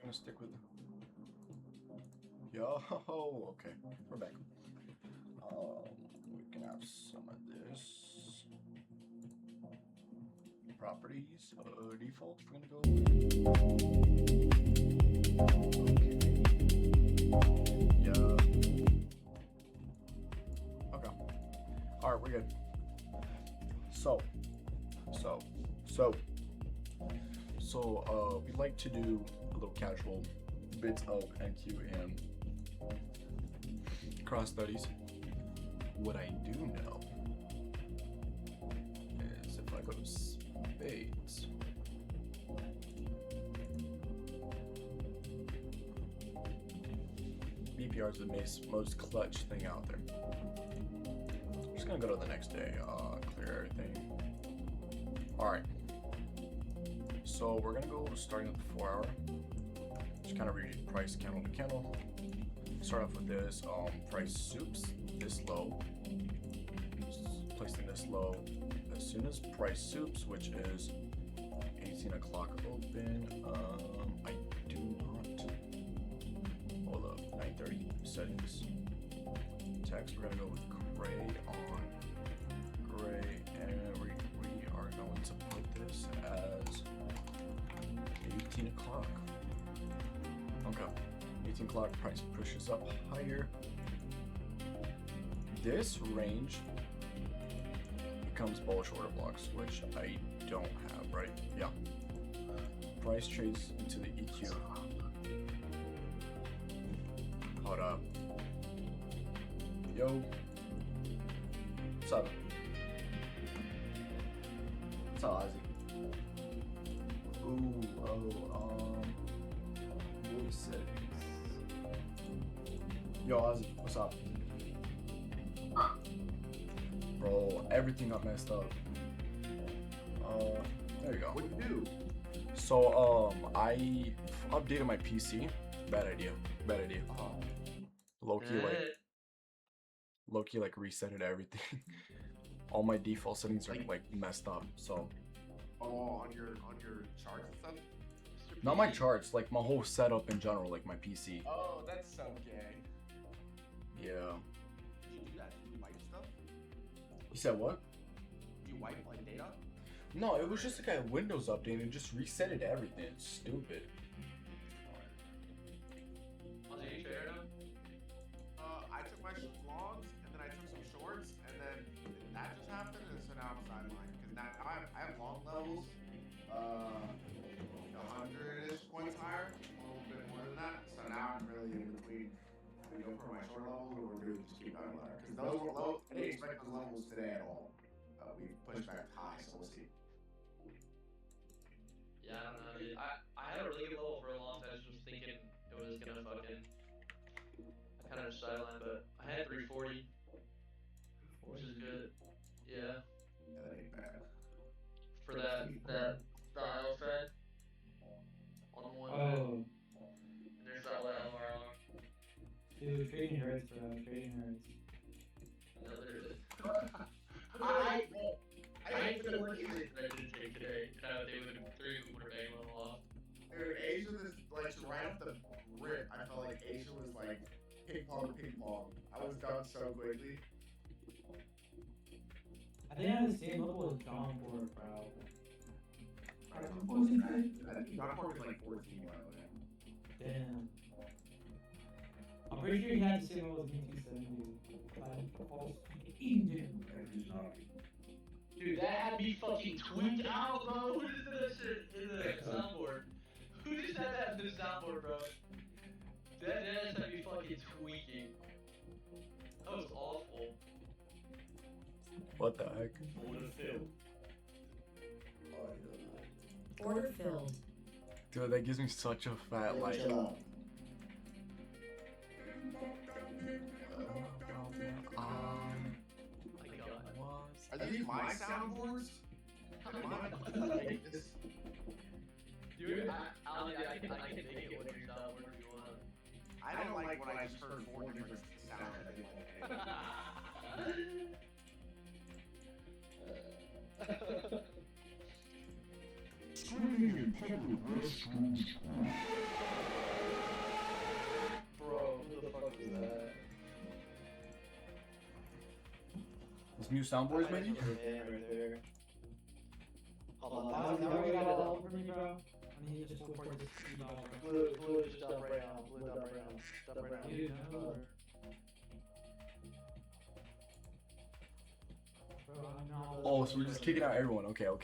gonna stick with. Yo, okay, we're back. We can have some of this. Properties, default. We're gonna go. Okay. Yeah. Okay. All right, we're good. So, we like to do a little casual bits of NQ and cross studies. What I do know is if I go to spades, BPR is the most clutch thing out there. I'm just gonna go to the next day, clear everything. Alright. So we're gonna go starting with the 4 hour. Just kind of read price candle to candle. Start off with this price soups this low. Just placing this low as soon as price soups, which is 18 o'clock open. I do not. Hold up, 9:30 settings. Text. We're gonna go with gray on gray, and we are going to put this as 18 o'clock. Okay, 18 o'clock price pushes up higher. This range becomes bullish order blocks, which I don't have, right? Yeah. Price trades into the EQ. Hold up. Yo. What's up? What's up, Ozzy? Ooh, voice settings. Yo, Ozzy, what's up? Bro, everything got messed up. There you go. What do you do? So, I updated my PC. Bad idea. Bad idea. Low-key, like, resetted everything. All my default settings are, like, messed up, so. Oh, on your charts and stuff? Not my charts, like, my whole setup in general, like, my PC. Oh, that's so gay. Yeah. Did you do that? Did you wipe stuff? You said what? Did you wipe, like, data? No, it was just like a Windows update and just resetted everything. It's stupid. Was it fair enough? I took my longs, and then I took some shorts, and then that just happened, and so now I'm sidelined. Because now I have long levels, 100-ish points higher, a little bit more than that. So now I'm really in between. We go for my short levels, or we just keep going lower. Because those were low. I didn't expect those levels today at all. We pushed back high, so we'll see. Yeah, I don't know, dude. I had a really good level for a long time. I just was thinking it was gonna fucking. I kind of sidelined, but I had 340, which is good. Yeah. Yeah, that ain't bad. For that style fed on one. Oh, And there's that LR. dude, trading hurts, bro. Trading hurts. No, there is. I ain't gonna work either. I didn't take today. They would have 3 would have bang level off. Dude, Asia was like right off the rip. I felt like Asia was like ping pong. I was done so quickly. I think I had the same level as John Ford, bro. I think John Ford was like 14 by the way. Damn. I'm pretty sure he had the same level as me 270. Dude, that had me fucking tweaked out, bro. Who just did that shit in the soundboard? Who just had that in the soundboard, bro? That just had me fucking tweaking. That was awful. What the heck? Order filled. Dude, that gives me such a fat, like. My God. Are these my soundboards? Dude, I can take it when you're done. Whatever you want. I don't like when I just heard 4 different sounds. Screaming in public restrooms. New soundboards menu? Right there. Hold Now on. you got it all for me, bro. I need to just look for this speed dog, bro. Blue, just dump right now. Blue, dump right now. Dump right now. Dude, no. Bro, I'm not. Oh, so we're just kicking out everyone. Okay. We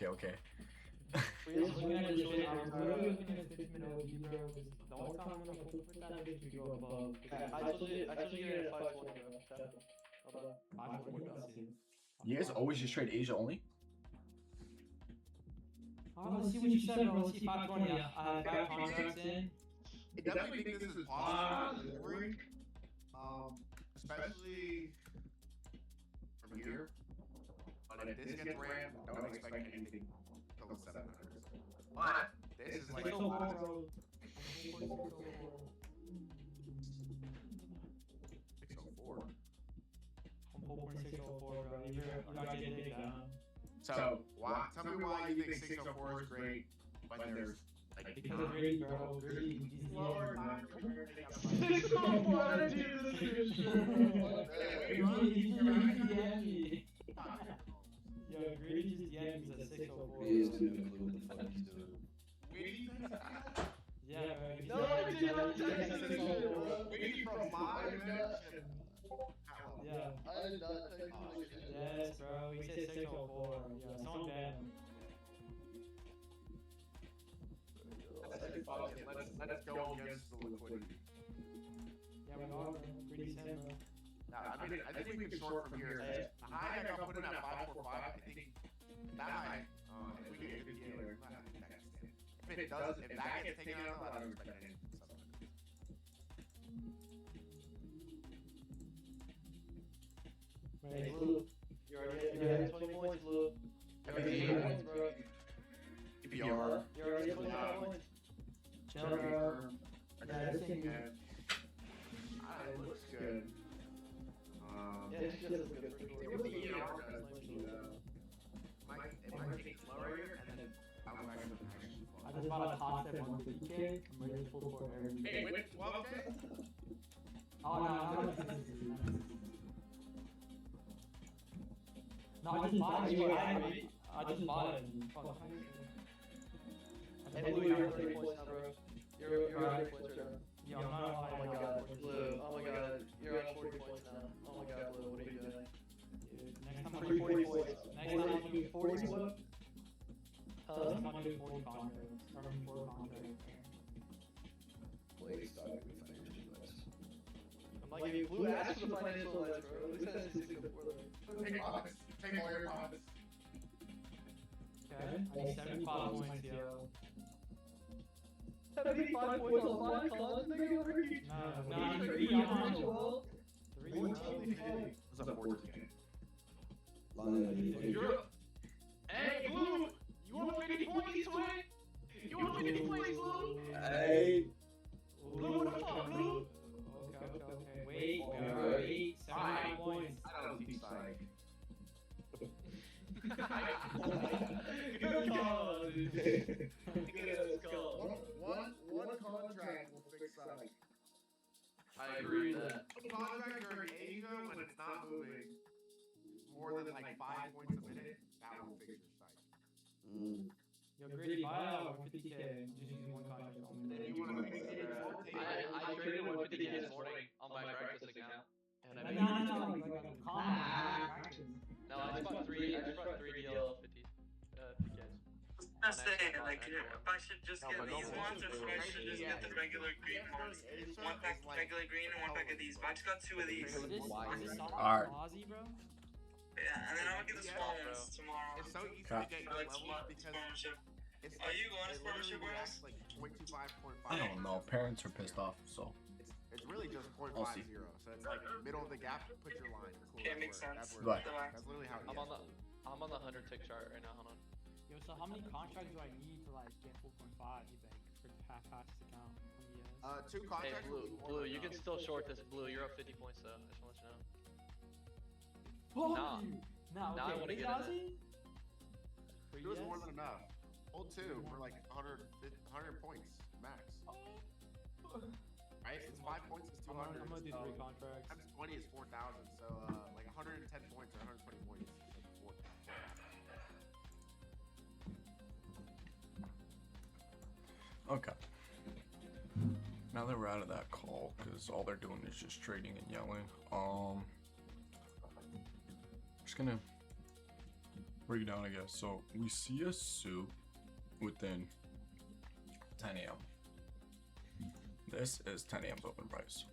just Looking at switch this to shit, our I'm literally looking at 6-minute OG, bro. 'Cause the only time I'm gonna push that bitch, we go above. I told you to get it at 520, bro. Check. Hold on. 540, bro. You guys always just trade Asia only? Oh, let's see what you said, bro. Let's see 520. I have 5 contracts in. I definitely think this is possible. Especially from here. But if this gets ran, don't expect anything till the 700s. But this is like 604, bro. 604. I'm hoping 604, bro. You gotta get it down. So why? Tell me why you think 604 is great, but there's like Because it's greedy, bro. Greedy. He's lower. Six on one, dude, this is Yo, Greedy just yanked at 604. He has no clue what the fuck he's doing. Yeah, bro. He's No, yanked dude, at I'm texting 604. you, bro. We from my dimension. Yeah. I did not text you. Yes, bro. He said 604. Yeah, someone banned him. Let us go against the liquidity. Yeah, we are, bro. Greedy said, bro. I mean, I think we can short from here. The high I got put in at 545. I think that might. If we get a good deal, we might have to next. If it does, if that gets taken out, I don't expect anything. Right. Blue. You're already at 20 points, Blue. Everything 8 points, bro. PPR. You're already at 25 points. Chill, bro. Yeah, this thing. It looks good. Yeah, it's just as good for sure. It might get slower here, and then I'll go back to the next I just bought a top step 150K. I'm ready to pull for every. Hey, wait, 12K? Oh, no, I'm not gonna do this. No, I just bought it. I just bought it. Fuck. Hey, Blue, you're at 30 points now, bro. You're at 30 points right now. Yo, I'm not Oh my god, Blue. Oh my god, you're on 40 points now. Oh my god, Blue, what are you doing? Next time I'm 40 doing 40 points. Next time I'm doing 40 Blue? Next Huh? time I'm doing 40 contracts. Or 4 contracts. Blake started with financial advice. I'm like, you Blue asked for the financial advice, bro. At least I said 64 though. Take profits. Take all your profits. Okay. I need 75 points, yo. 75 points on 5 cons, nigga, what are you No, I'm 3 on. 3 on. What's up, 14? You're Hey, Blue! You want 50 points, twin? You want 50 points, Blue? Hey! Blue, what the fuck, Blue? Okay. Wait, 75 points. I don't think psych. Good call, dude. Good call. One contract will fix psych. I agree with that. Contract during Asia when it's not moving more than like 5 points a minute, that will fix your psych. Yo, Greedy, buy out 50K. Just using one contract only. Then you want to make it I traded 150K this morning on my breakfast account. And I No, made No, I just bought 3 DL 50 PKs. I say, like, if I should just get these ones, or if I should just get the regular green ones. One pack of regular green and one pack of these, but I just got 2 of these. Is this Alright. Aussie, bro? Yeah, and then I'm gonna get the small Yeah, ones tomorrow. It's so easy Cut. to get For like levels smart because sponsorship. it's Are you going to it sponsorship, literally Warehouse? reacts like 0.25, 0.5. I don't know. Parents are pissed off, so. It's really just I'll see. 0.50. So it's like middle of the gap, put your line. Cool, Okay, that's makes where- sense. That's, where, Right. that's literally how it I'm is. on the 100 tick chart right now, hold on. Yo, so how many contracts do I need to like get 4.5? You think for half this account from ES? 2 Hey, contracts. Blue, you can still short this. Blue, you're up 50 points though. I just want to let you know. Fuck Nah. you. Nah, Nah, I okay, wanna is get in Aussie? For It was ES? more than enough. Hold 2 for like 100 points max. Right? It's 5 points is I'm 200. gonna do so 3 contracts. Times 20 is 4,000. So like 110 points or 120 points. Okay. Now that we're out of that call, because all they're doing is just trading and yelling, just gonna break it down, I guess. So we see a soup within 10 a.m. This is 10 a.m.'s open price.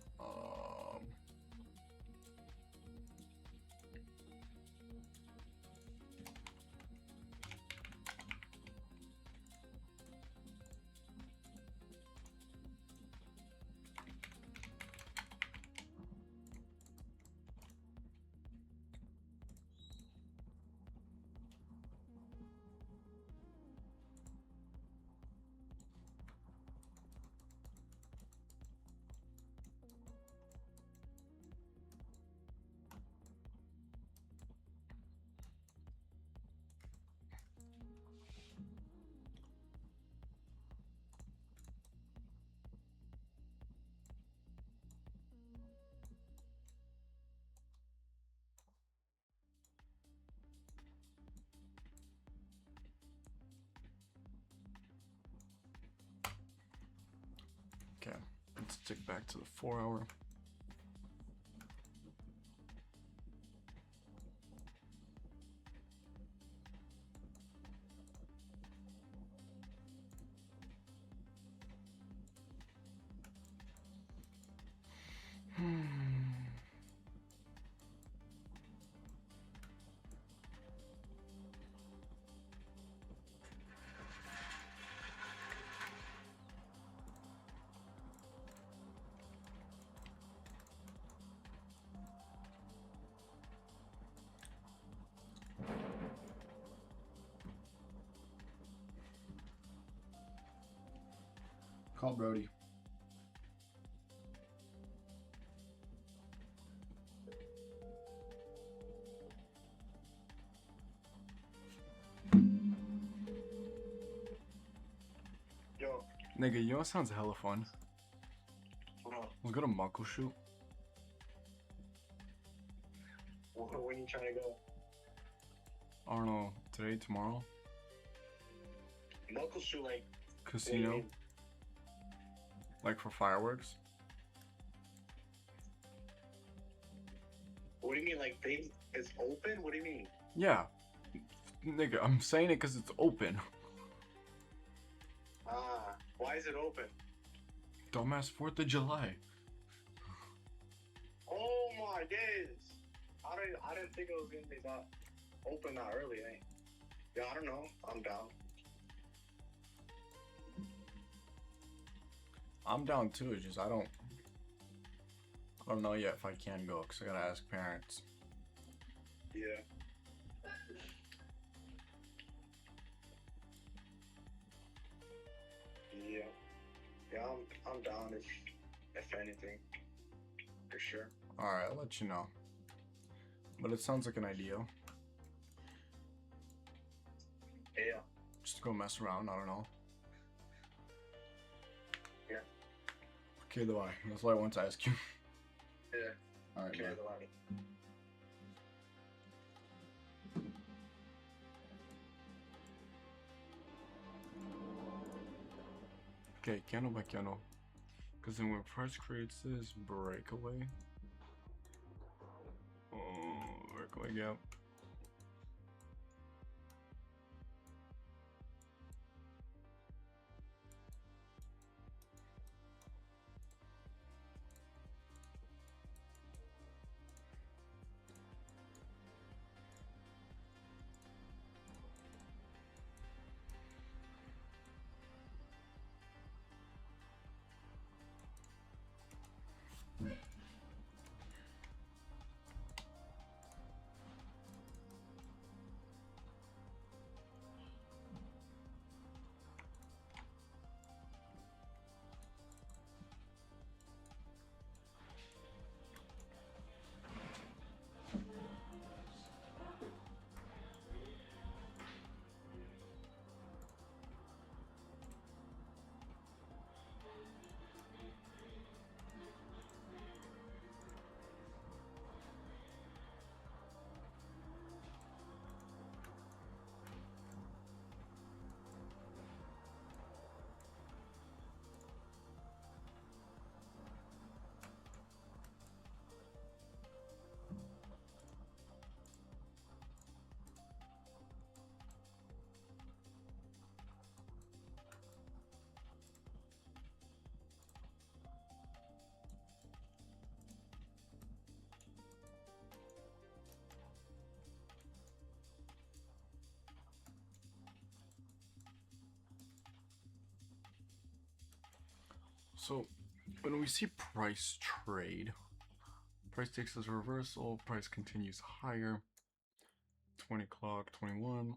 Okay, let's tick back to the 4 hour. Call Brody. Yo, Nigga, you know what sounds hella fun? bro, Let's go to Muckleshoot. when you trying to go? I don't know, today, tomorrow? Muckleshoot, like, Casino? Like for fireworks? what do you mean, like, it's open? What do you mean? Yeah. Nigga, I'm saying it because it's open. Ah, why is it open? Dumbass 4th of July. Oh my days! I didn't think it was gonna be that open that early, eh? Yeah, I don't know. I'm down. I'm down too, it's just I don't know yet if I can go because I gotta ask parents. Yeah. Yeah. Yeah, I'm down if anything. For sure. Alright, I'll let you know. But it sounds like an idea. Yeah. Just to go mess around, I don't know. Yeah. Okay, though, that's all I want to ask you. Yeah. Alright, Okay, bye. the Okay, piano by piano. Because then when first creates this breakaway. Oh, breakaway gap. So when we see price trade, price takes as a reversal, price continues higher. 20 o'clock, 21.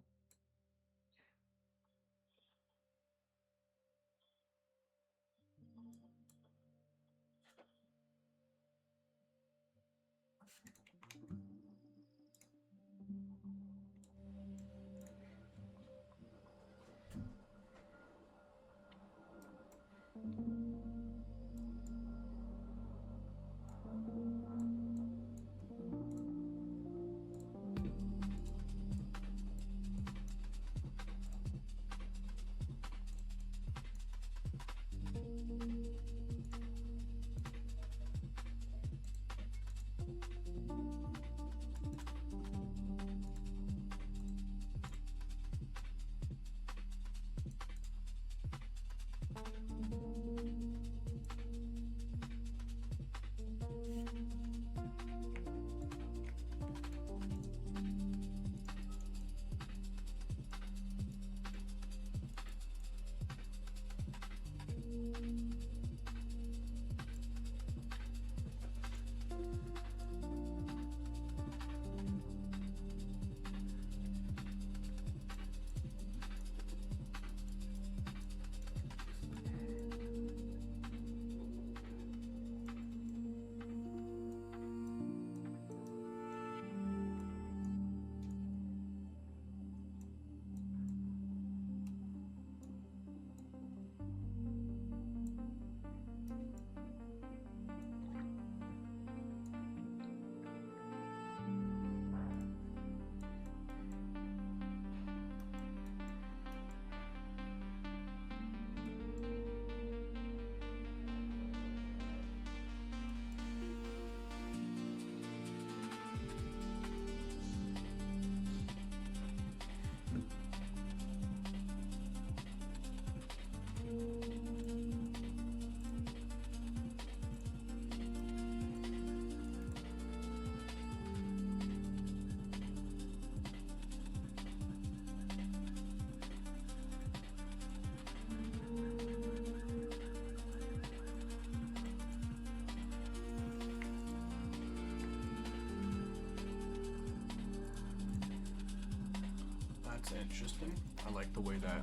That's interesting. I like the way that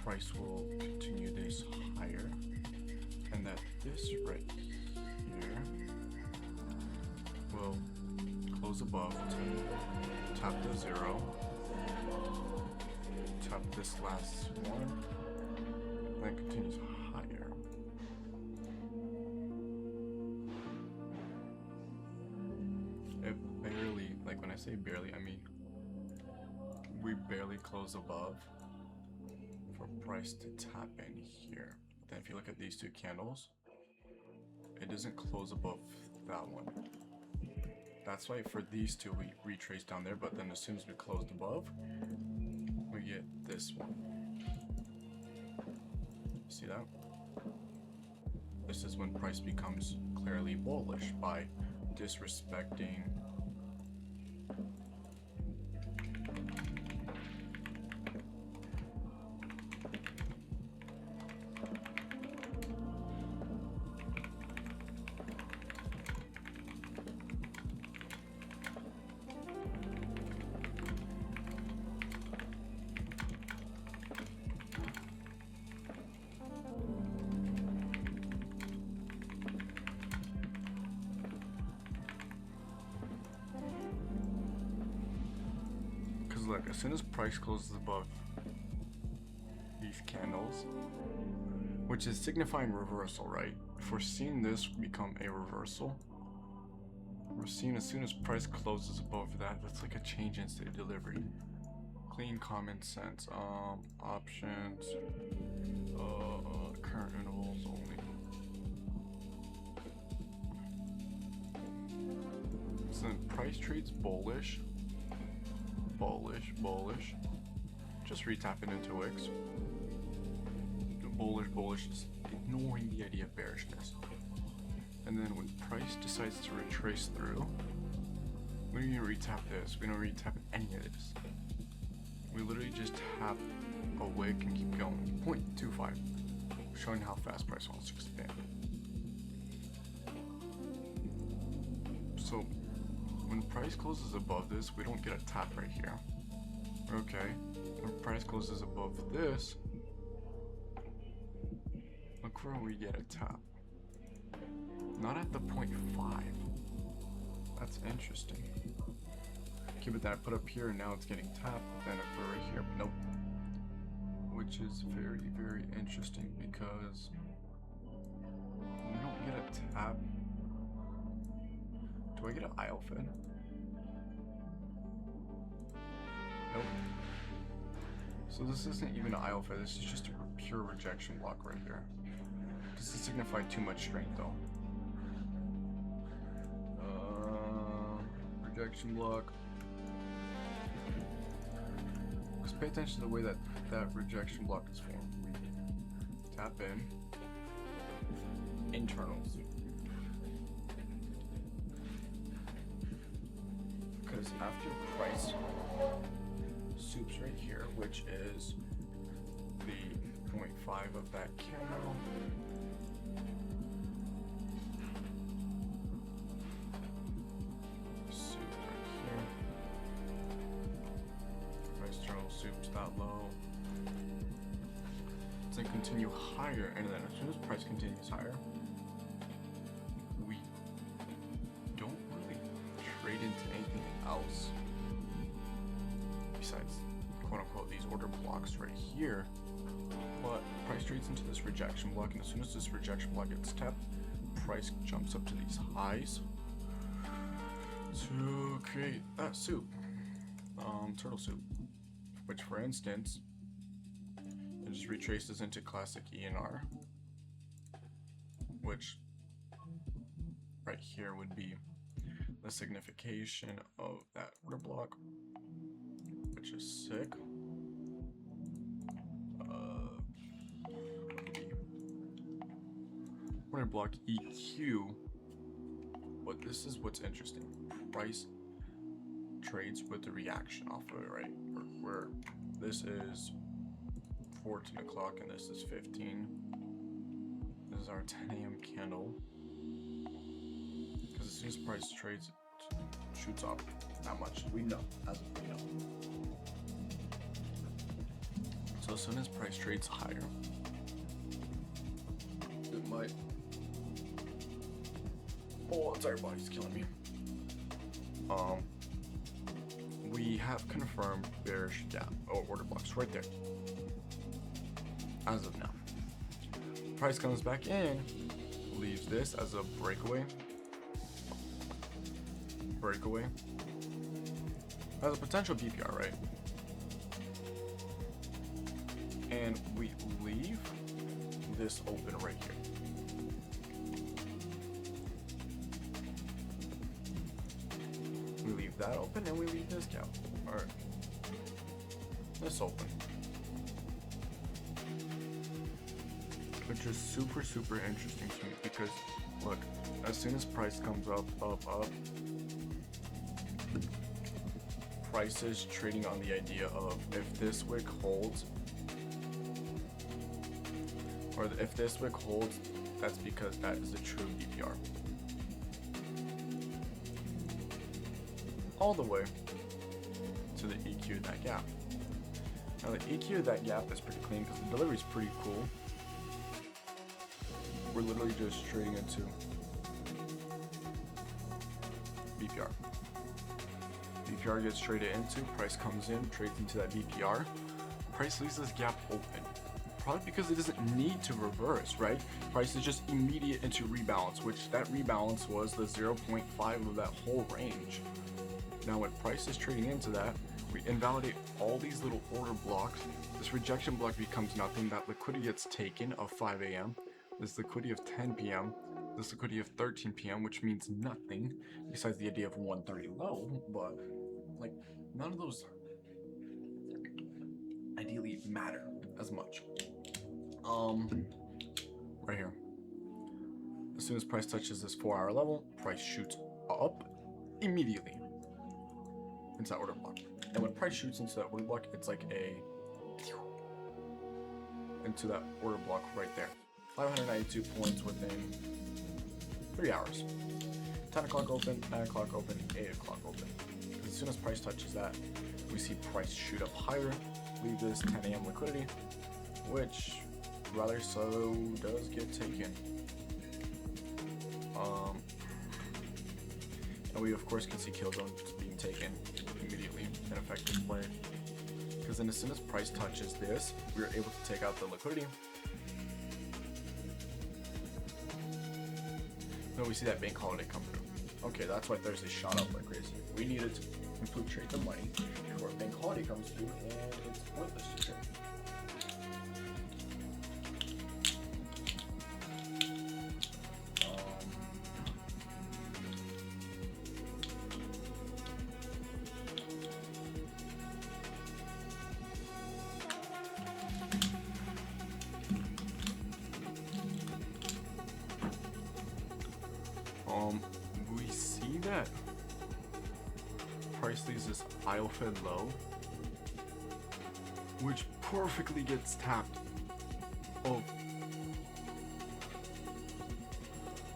price will continue this higher, and that this right here will close above to tap the 0, tap this last one, and then continues higher. It barely, like when I say barely, I mean we barely close above for price to tap in here. But then if you look at these two candles, it doesn't close above that one. That's why for these two we retrace down there, but then as soon as we closed above, we get this one. See that? This is when price becomes clearly bullish by disrespecting look, as soon as price closes above these candles, which is signifying reversal, right? If we're seeing this become a reversal, we're seeing as soon as price closes above that, that's like a change in state delivery. Clean common sense. Options, current intervals only. So then price trades bullish. Bullish. Just retapping into wicks. Bullish, just ignoring the idea of bearishness. And then when price decides to retrace through, we don't even retap this. We don't retap any of this. We literally just tap a wick and keep going. 0.25. showing how fast price wants to expand. So when price closes above this, we don't get a tap right here. Okay, when price closes above this, look where we get a tap. Not at the 0.5. That's interesting. Okay, but then I put up here and now it's getting tapped, then I put it right here, but nope. Which is very, very interesting because we don't get a tap. Do I get an aisle fin? Nope. So this isn't even an aisle fin, this is just a pure rejection block right here. Doesn't signify too much strength though. Rejection block. Just pay attention to the way that rejection block is formed. We tap in internals. Because after price soups right here, which is the 0.5 of that candle. Soup right here. Price journal soups that low. Then continue higher, and then as soon as price continues higher, we don't really trade into anything else besides quote unquote these order blocks right here. But price trades into this rejection block, and as soon as this rejection block gets tapped, price jumps up to these highs to create that soup, turtle soup, which for instance it just retraces into classic ENR, which right here would be the signification of that order block, which is sick. Order block EQ, but this is what's interesting. Price trades with the reaction off of it, right? Where this is 14 o'clock and this is 15. This is our 10 a.m. candle. Because as soon as price trades, it shoots up that much. We know, as we know. So as soon as price trades higher, it might. Oh, sorry, body's killing me. We have confirmed bearish gap. Oh, order blocks right there. As of now, price comes back in, leaves this as a breakaway, as a potential BPR, right? And we leave this open right here. We leave that open and we leave this gap, or this open. Which is super, super interesting to me because, look, as soon as price comes up, price is trading on the idea of if this wick holds, or if this wick holds, that's because that is a true BPR. All the way to the EQ of that gap. Now the EQ of that gap is pretty clean because the delivery is pretty cool. We're literally just trading into BPR. BPR gets traded into, price comes in, trades into that BPR. Price leaves this gap open. Probably because it doesn't need to reverse, right? Price is just immediate into rebalance, which that rebalance was the 0.5 of that whole range. Now when price is trading into that, we invalidate all these little order blocks. This rejection block becomes nothing. That liquidity gets taken of 5 a.m. This liquidity of 10 p.m. This liquidity of 13 p.m., which means nothing besides the idea of 130 low, but like none of those ideally matter as much. Right here. As soon as price touches this 4-hour level, price shoots up immediately into that order block. And when price shoots into that order block, it's like into that order block right there. 592 points within 3 hours. 10 o'clock open, 9 o'clock open, 8 o'clock open. As soon as price touches that, we see price shoot up higher, leave this 10 a.m. liquidity, which rather so does get taken. And we of course can see kill zones being taken immediately in effective play. Because then as soon as price touches this, we are able to take out the liquidity. Then we see that bank holiday come through. Okay, that's why Thursday shot up like crazy. We needed to infiltrate the money before bank holiday comes through, and it's pointless to trade. We see that price leaves this aisle fed low, which perfectly gets tapped. Oh,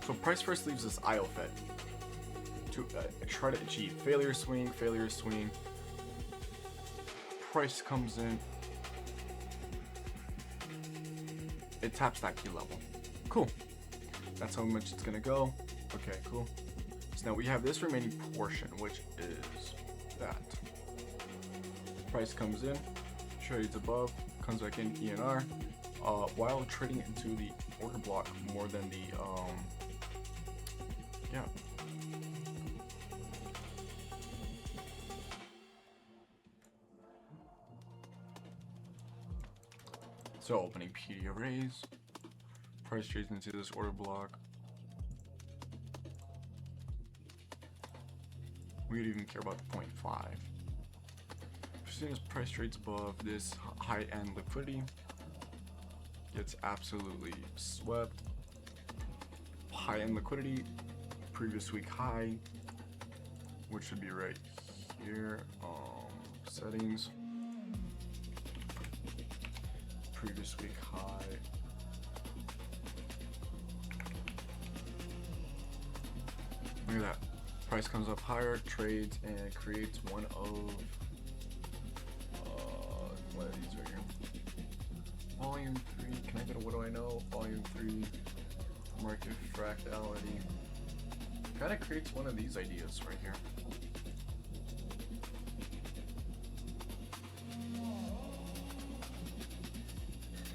so price first leaves this aisle fed to try to achieve failure swing. Price comes in, it taps that key level. Cool. That's how much it's gonna go. Okay, cool. So now we have this remaining portion, which is that. Price comes in, trades above, comes back in ENR, while trading into the order block more than the, yeah. So opening PD arrays, price trades into this order block. We don't even care about the 0.5. As soon as price trades above this high-end liquidity, gets absolutely swept. High-end liquidity, previous week high, which should be right here. Settings, previous week high. Look at that. Price comes up higher, trades, and creates one of these right here. Volume 3, can I get a what do I know? Volume 3, market fractality. Kinda creates one of these ideas right here.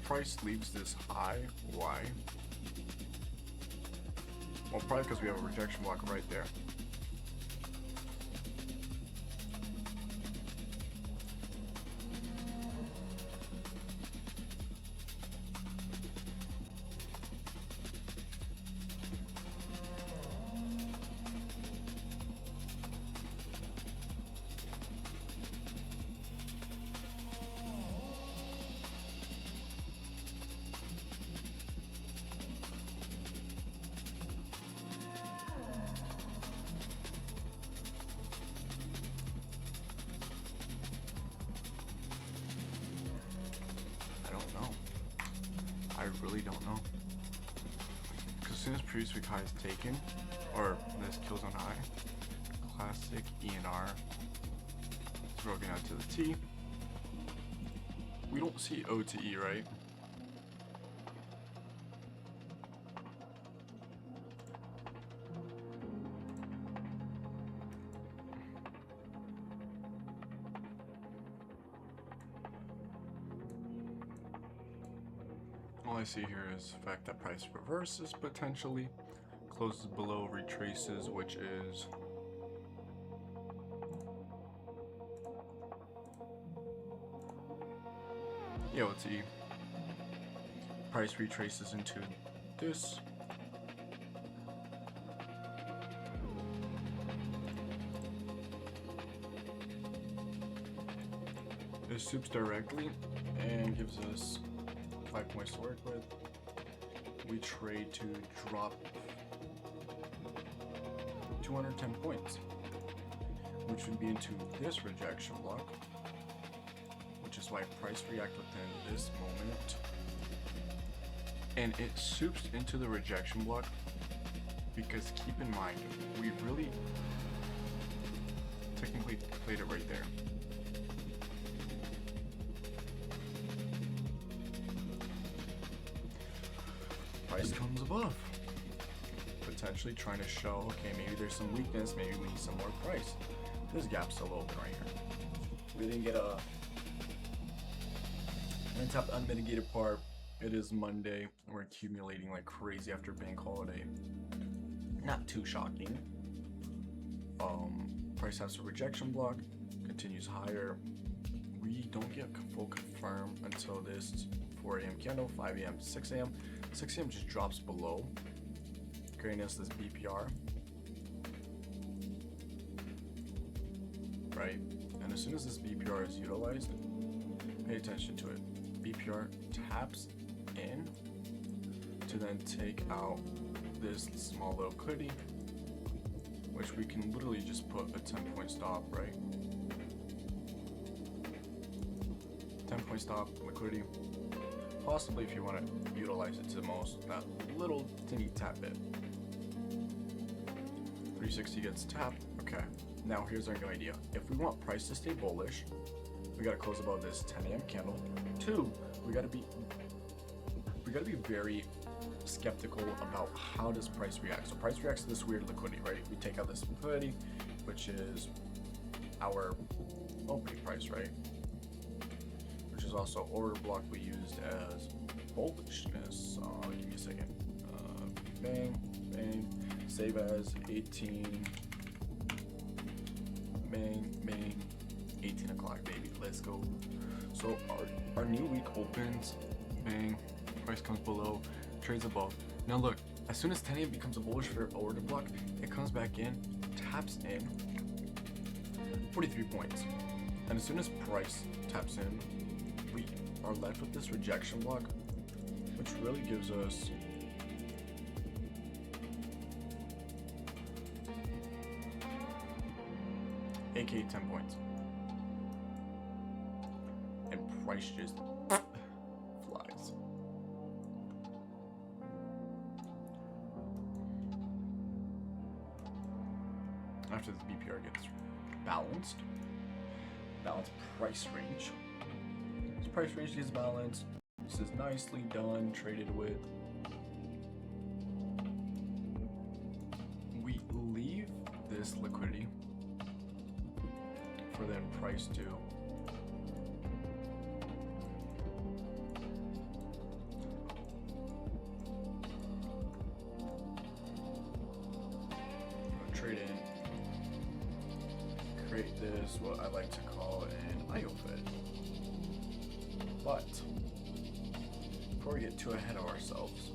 Price leaves this high, why? Well, probably because we have a rejection block right there. I really don't know. Because as soon as previous week high is taken, or this kills on high, classic ENR is broken out to the T. We don't see O to E, right? All I see here is the fact that price reverses potentially, closes below, retraces, which is EOT. Price retraces into this. It swoops directly and gives us 5 points to work with. We trade to drop 210 points, which would be into this rejection block, which is why price react within this moment And it soups into the rejection block because keep in mind, we really technically played it right there. Price comes above. Potentially trying to show, okay, maybe there's some weakness, maybe we need some more price. This gap's still open right here. We didn't get a top unmitigated part. It is Monday. We're accumulating like crazy after bank holiday. Not too shocking. Price has a rejection block, continues higher. We don't get full confirm until this 4 a.m. candle, 5 a.m., 6 a.m. 6 a.m. just drops below, creating us this BPR. Right? And as soon as this BPR is utilized, pay attention to it. BPR taps in to then take out this small little liquidity, which we can literally just put a 10-point stop, right? 10-point stop, liquidity. Possibly if you want to utilize it to the most, that little teeny tap bit. 360 gets tapped. Okay, now here's our new idea. If we want price to stay bullish, we gotta close above this 10 a.m. candle. 2, we gotta be very skeptical about how does price react. So price reacts to this weird liquidity, right? We take out this liquidity, which is our opening price, right? Which is also order block we used as bullishness. Give me a second. Bang, bang, save as 18. Bang, 18 o'clock, baby. Let's go. So our new week opens, bang, price comes below, trades above. Now look, as soon as 10 a.m. becomes a bullish for order block, it comes back in, taps in, 43 points. And as soon as price taps in, we are left with this rejection block, which really gives us AK 10 points. And price just flies. After the BPR gets balanced price range. This price range gets balanced. This is nicely done, traded with. We leave this liquidity for then price to trade in, create this, what I like to call an IOFIT. But before we get too ahead of ourselves,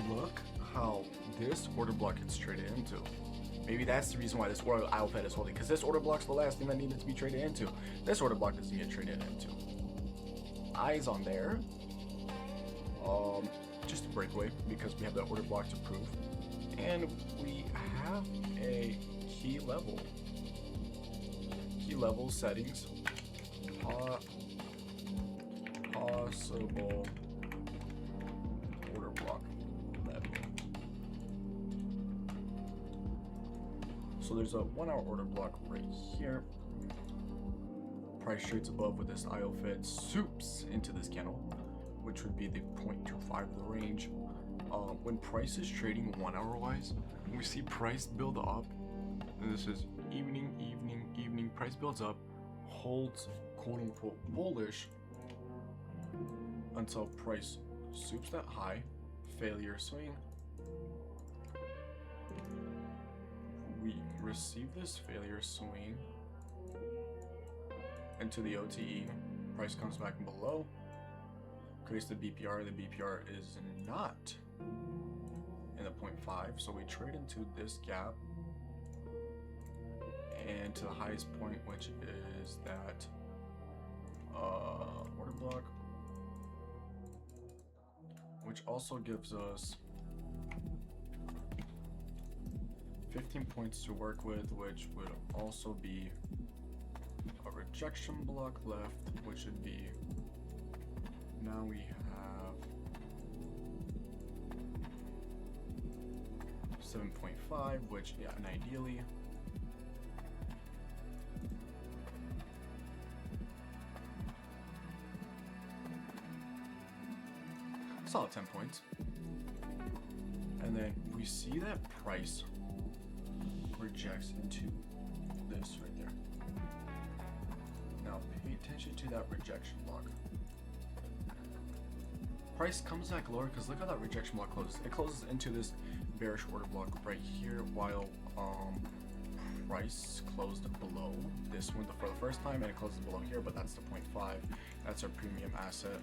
look how this order block gets traded into. Maybe that's the reason why this order IOFIT is holding, because this order block's the last thing that needed to be traded into. This order block doesn't get traded into. Eyes on there. Just a breakaway because we have that order block to prove. And we have a key level. Key level settings. Possible order block level. So there's a 1 hour order block right here. Price trades above with this IOFIT, soups into this candle, which would be the 0.25 of the range. When price is trading 1 hour wise, we see price build up, and this is evening, price builds up, holds quote unquote bullish until price soups that high, failure swing. We receive this failure swing into the OTE, price comes back below, creates the BPR. The BPR is not in the 0.5, so we trade into this gap and to the highest point, which is that order block, which also gives us 15 points to work with, which would also be a rejection block left, which would be, now we have 7.5, which, yeah, and ideally. Solid 10 points. And then we see that price rejects into this right there. Now pay attention to that rejection block. Price comes back lower because look how that rejection block closes. It closes into this bearish order block right here, while price closed below this one for the first time, and it closes below here, but that's the 0.5. That's our premium asset.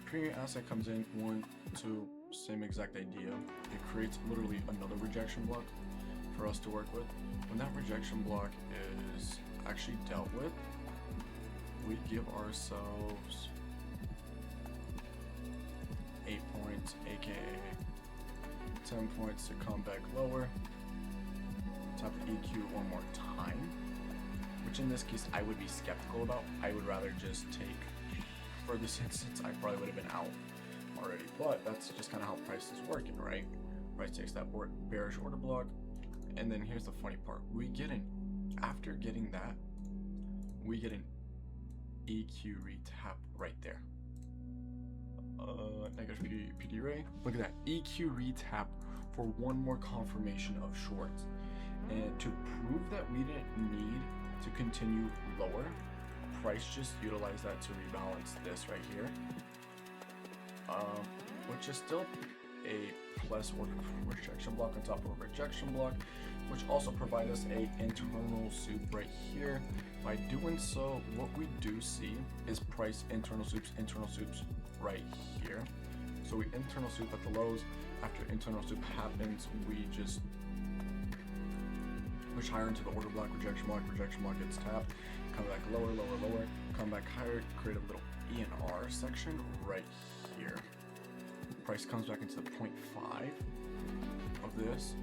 Premium asset comes in 1, 2, same exact idea. It creates literally another rejection block for us to work with. When that rejection block is actually dealt with, we give ourselves 8 points, aka 10 points to come back lower. Tap the EQ one more time, which in this case I would be skeptical about. I would rather just take, for this instance, I probably would have been out already, but that's just kind of how price is working, right? Price takes that bearish order block, and then here's the funny part. We get an, after getting that, we get an EQ retap right there. Negative PD ray. Look at that EQ retap for one more confirmation of shorts. And to prove that we didn't need to continue lower, price just utilized that to rebalance this right here, which is still a plus order rejection block on top of a rejection block, which also provides us a internal soup right here. By doing so, what we do see is price internal soups right here. So we internal soup at the lows. After internal soup happens, we just push higher into the order block, rejection block gets tapped, come back lower, come back higher, create a little ENR section right here. Price comes back into the 0.5 of this.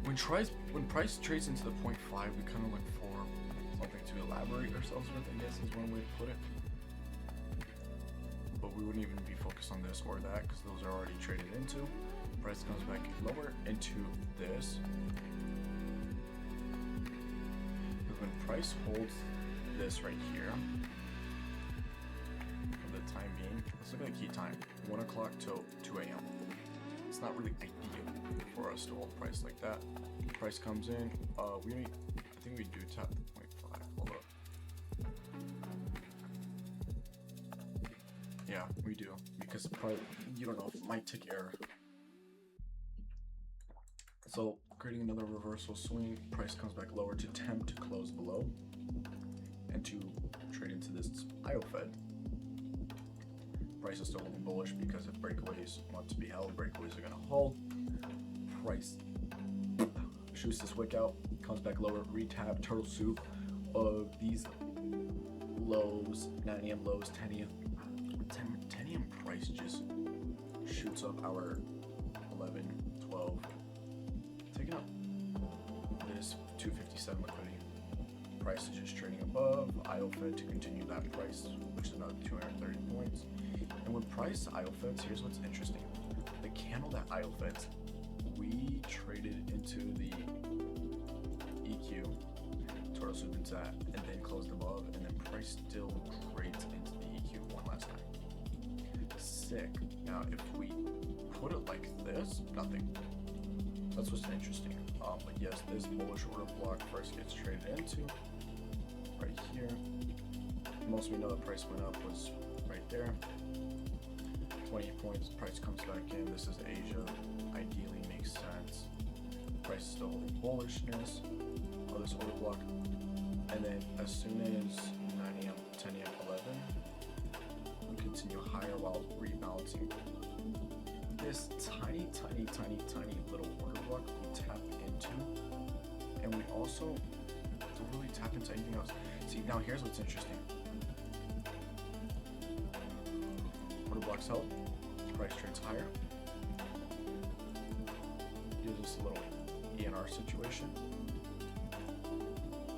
When price trades into the 0.5, we kind of look for something to elaborate ourselves with, I guess is one way to put it. But we wouldn't even be focused on this or that because those are already traded into. Price comes back lower into this. Because when price holds this right here, for the time being, let's look at the key time, 1 o'clock till 2 a.m. It's not really ideal for us to hold price like that. Price comes in, I think we do tap the 0.5, hold up. Yeah, we do, because probably, you don't know, it might tick error. So, creating another reversal swing, price comes back lower to attempt to close below, and to trade into this IOFED. Price is still looking bullish because if breakaways want to be held, breakaways are going to hold. Price shoots this wick out, comes back lower, retap, turtle soup of these lows, 9 a.m. lows, 10 a.m. 10 a.m. price just shoots up our 11, 12, taking up this 257 liquidity. Price is just trading above, IOFED to continue that price, which is another 230 points. And when price IOFEDs, here's what's interesting. The candle that IOFEDs, we traded into the EQ, turtle soup into that, and then closed above, and then price still trades into the EQ one last time. Sick. Now, if we put it like this, nothing. That's what's interesting. But yes, this bullish order block first gets traded into right here. Most we know the price went up was right there. 20 points, price comes back in. This is Asia. Ideally makes sense. Price is still holding bullishness of this order block. And then as soon as 9 a.m., 10 a.m., 11, we continue higher while rebalancing. This tiny little order block we tap into, and we also don't really tap into anything else. See, now here's what's interesting. Order blocks held, price trades higher. Gives us a little ENR situation.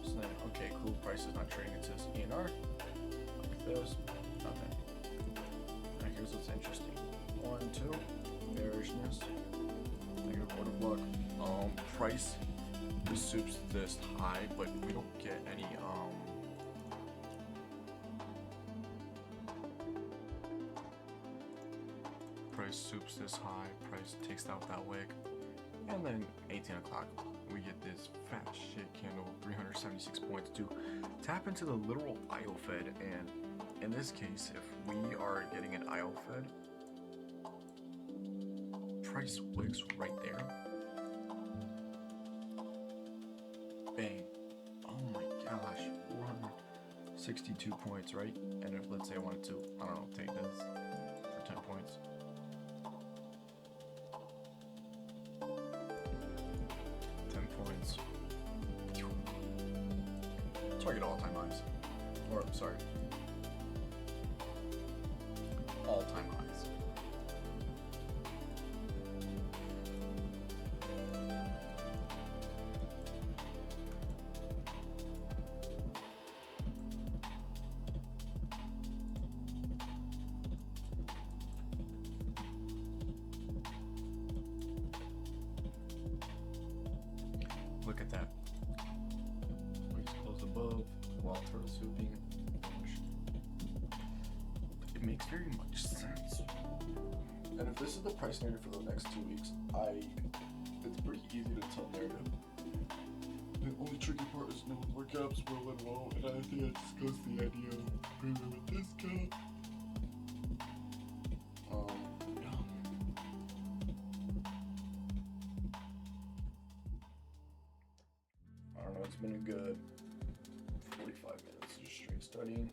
So then, okay, cool, price is not trading into this ENR. Like this, nothing. Now here's what's interesting. 1, 2, bearishness, negative order block, price the soups this high, but we don't get any price soups this high, price takes out that wick, and then 18 o'clock we get this fat shit candle, 376 points to tap into the literal IO fed. And in this case, if we are getting an IO fed, price wicks right there. Bang. Oh my gosh, 462 points, right? And if, let's say I wanted to, I don't know, take this for 10 points. 10 points. Target all-time highs. Or, sorry. All-time highs. Look at that. Please close above while turtle souping. It makes very much sense. And if this is the price narrative for the next 2 weeks, it's pretty easy to tell narrative. The only tricky part is knowing where gaps will and won't, and I think I discussed the idea of premium and discount. Yeah. I don't know, it's been a good 45 minutes of straight studying.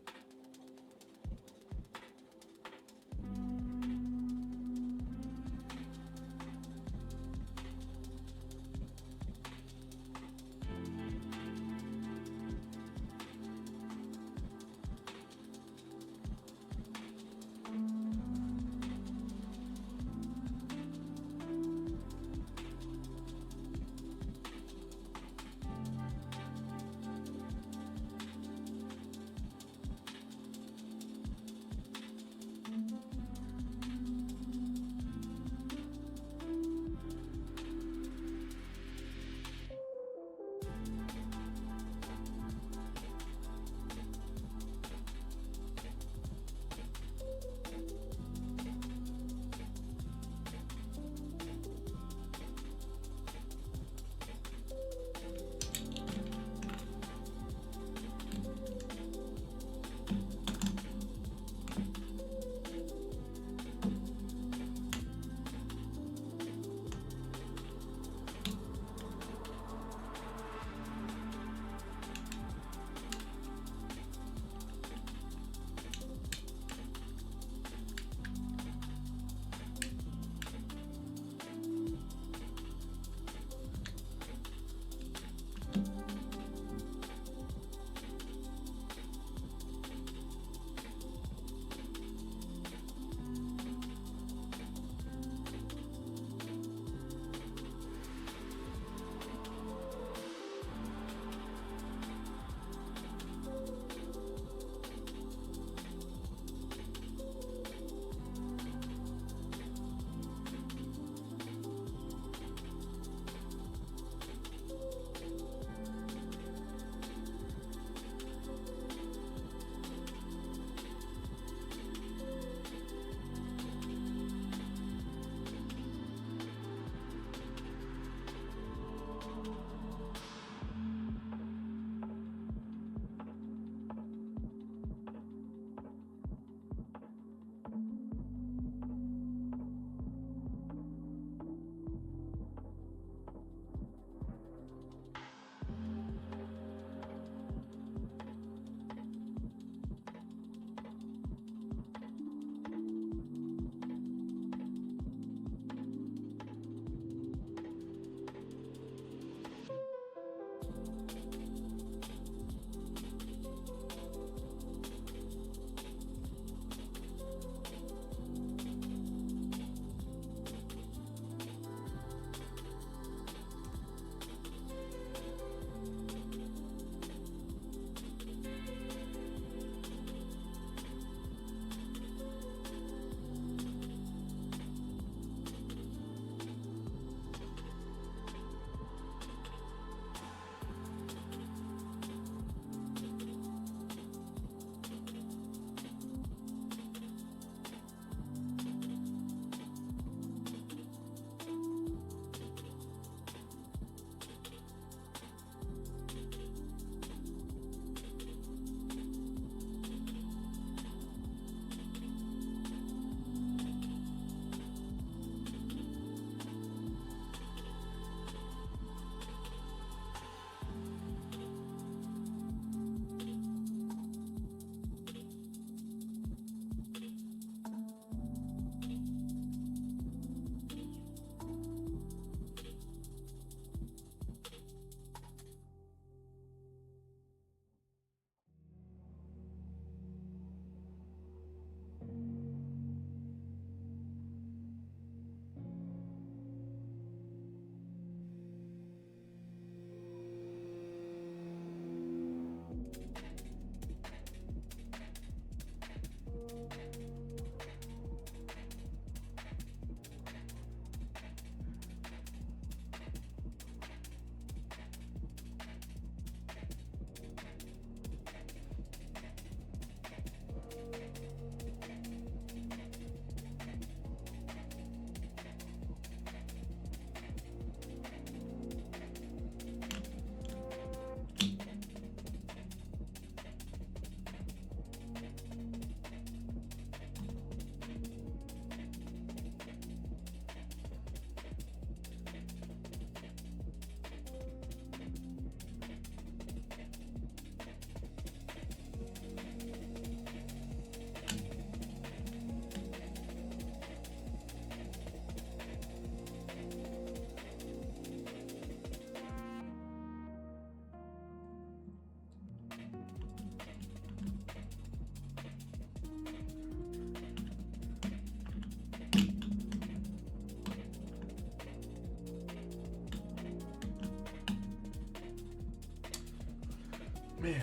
Man,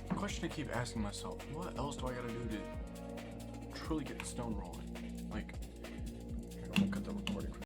the question I keep asking myself, what else do I gotta do to truly get the stone rolling? Like, here, I'm gonna cut the recording.